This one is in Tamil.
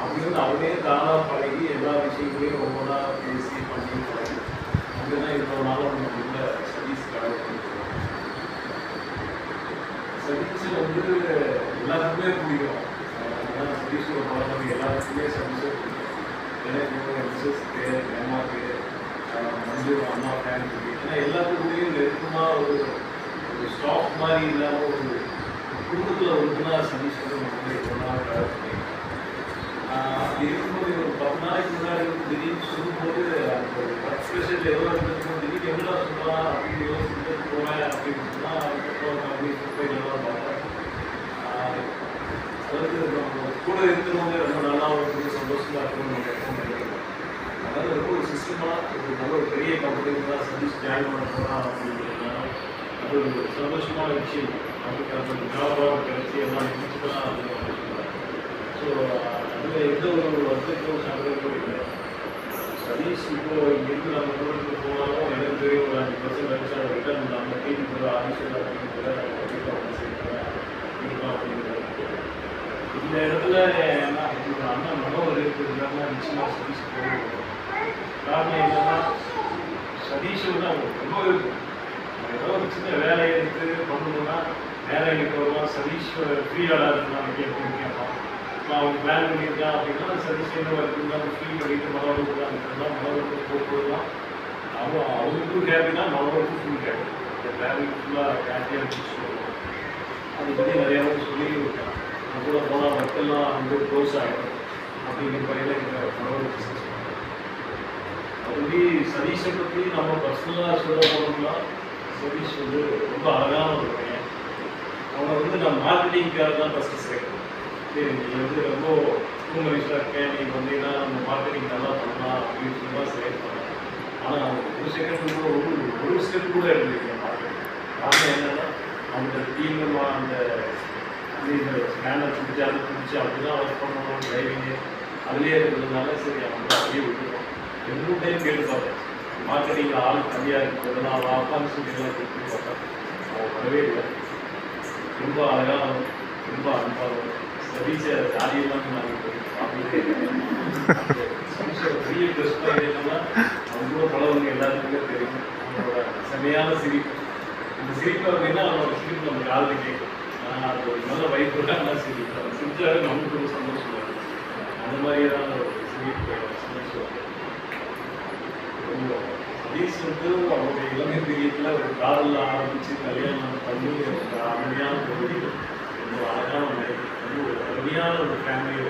அப்படி வந்து அவனே தானாக பழகி எல்லா விஷயங்களையும் ஒவ்வொன்றா பேசி பண்ணி பழகி அப்படின்னா இவ்வளோ நாளும் நம்ம உள்ள சதீஷ் கடவுள் சதீஷ் வந்து எல்லாருக்குமே பிடிக்கும். சதீஷோட பழக்கம் எல்லாருக்குமே சதீஷை பிடிக்கும். எனக்கு மிஸ்ஸஸ்க்கு அம்மாவுக்கு மஞ்சு அம்மா ஃபேமிலிக்கு ஏன்னா எல்லாத்துக்குள்ளேயும் நெருக்கமாக ஒரு ஸ்டாஃப் மாதிரி இல்லாமல் ஒரு குடும்பத்தில் ஒருத்தனா சதீஷ் வந்து நம்ம இவ்வளோ நாள் ட்ராவல் பண்ணியிருக்கோம். அப்படி இருக்கும்போது ஒரு 10 நாளைக்கு முன்னாடி திடீர்னு சொல்லும்போது அந்த ஒரு ஒர்க் ப்ரெஷர் எவ்வளோ இருந்திருக்கும் திடீர்னு எவ்வளோ சொல்லலாம் அப்படின்னு யோசிச்சுட்டு போவேன் அப்படின்னு சொன்னால் அதுக்கப்புறம் அப்படின்னு போய் நல்லா பார்த்தேன். அதாவது நம்ம கூட இருக்கிறவங்க ரொம்ப நல்லா ஒரு சந்தோஷமாக இருக்கணும்னு நம்ம எப்பவும் நினைக்கிறோம். அதாவது ரொம்ப ஒரு சிஸ்டமாக ஒரு நல்ல ஒரு பெரிய கம்பெனிக்கு தான் சர்வீஸ் ஜாயின் பண்ண போகிறோம் அப்படிங்கிறதுனால அது ஒரு சந்தோஷமான விஷயம். நமக்கு அந்த ஜாபாக கிடைச்சி எல்லாம் நினச்சி தான் அது சொல்லுவாங்க. ஸோ அதில் எந்த ஒரு வருத்தத்துக்கும் சந்தேகமும் இல்லை. சர்வீஸ் இப்போது இங்கேருந்து நம்ம தூரத்துக்கு போனாலும் எனக்கு தெரியும் ஒரு 5% வச்சு அதை ரிட்டர்ன் நம்ம டீமுக்கு ஒரு ஆஃபீஸில் அப்படிங்கிற கண்டிப்பாக வந்து சேர்க்கிறேன் இருக்கலாம் அப்படிங்கிறது. இந்த இடத்துல ஏன்னா என்னோட அண்ணன் மனோர் இருக்கிறதுனால நிச்சயமாக சதீஷ் போயிடுவோம். காரணம் என்னன்னா சதீஷ் வந்து அவங்க ரொம்ப இருக்கும். ஏதோ ஒரு சின்ன வேலையை எடுத்து பண்ணணும்னா வேலை எடுக்க வருவான். சதீஷ் ஃப்ரீயாக இருந்தால் கேட்பான். அவங்க பிளான் பண்ணியிருக்கான் அப்படின்னா சதீஷ் என்ன இருக்குன்னா ஃபீல் பண்ணிட்டு மனோருக்கு தான் இருக்கிறதா மனோருக்கு போக்குவரலாம். அவங்களுக்கும் ஹேப்பினா மனோருக்கும் ஃபுல் ஹேப்பி. இந்த ஃபேமிலி ஃபுல்லாக ஹேப்பியாக இருந்துச்சு. அதை பற்றி நிறையாவும் சொல்லி இருக்கான். கூட போனால் மக்கள்லாம் வந்து க்ளோஸ் ஆகிடும் அப்படிங்கிற பையன் எங்கள் மனோர் பிஸ்னஸ் பண்ணுறோம். அப்படி சதீஷை பற்றி நம்ம பர்சனலாக சொல்ல போனோம்னா சதீஷ் வந்து ரொம்ப அழகான ஒரு பையன். அவனை வந்து நான் மார்க்கெட்டிங்காக தான் ஃபஸ்ட்டு சேர்க்கணும். சரி நீ வந்து ரொம்ப ஹியூமனிஸ்டாக இருக்கேன், நீ வந்தீங்கன்னா நம்ம மார்க்கெட்டிங் நல்லா பண்ணலாம் அப்படின்னு சொல்லி தான் செலக்ட் பண்ணேன். ஆனால் அவங்க ஒரு செகண்ட் கூட ஒரு ஸ்டெப் கூட எடுத்துருக்கேன் மார்க்கெட்டிங். காரணம் என்னென்னா அந்த டீம் அந்த இந்த ஸ்கேனர் பிடிச்சி அதை பிடிச்சி அப்படி தான் ஒர்க் பண்ணணும் டிரைவிங்கு அதுலேயே இருக்கிறதுனால சரி அவங்க அப்படியே விட்டுருவோம். 2 டைம் கேட்டு பார்த்தேன் மார்க்கெட்டிங் ஆள் கம்மியாக இருக்கிறது நான் அப்பான்னு சொல்லிலாம் கேட்டு பார்த்தேன். அவங்க வரவே இல்லை. ரொம்ப அழகாக ரொம்ப அன்பாக சதீஷை ஜாலியெல்லாம் நாங்கள் சதீஷோட பெரிய ப்ளஸ் பாயிண்ட் என்னன்னா அவங்க கூட பழவங்க எல்லாத்துக்குமே தெரியும். அவங்களோட செமையான சிரிப்பு. இந்த சிரிப்பு அப்படின்னா அவனோட சிரிப்பு நமக்கு ஆளுக்கு கேட்கும். அது ஒரு நல்ல வைப்பு தான் சிரிப்பு. சிரிச்சாலே நமக்கு ரொம்ப சந்தோஷம் வரும். அந்த மாதிரியான ஒரு சிரிப்பு சந்தோஷம். சதீஷ் வந்து அவருடைய இளமை பீரியத்தில் ஒரு காதலில் ஆரம்பித்து கல்யாணம் பண்ணி ஒரு அருமையான ஒரு அழகான ஒரு அருமையான ஒரு ஃபேமிலி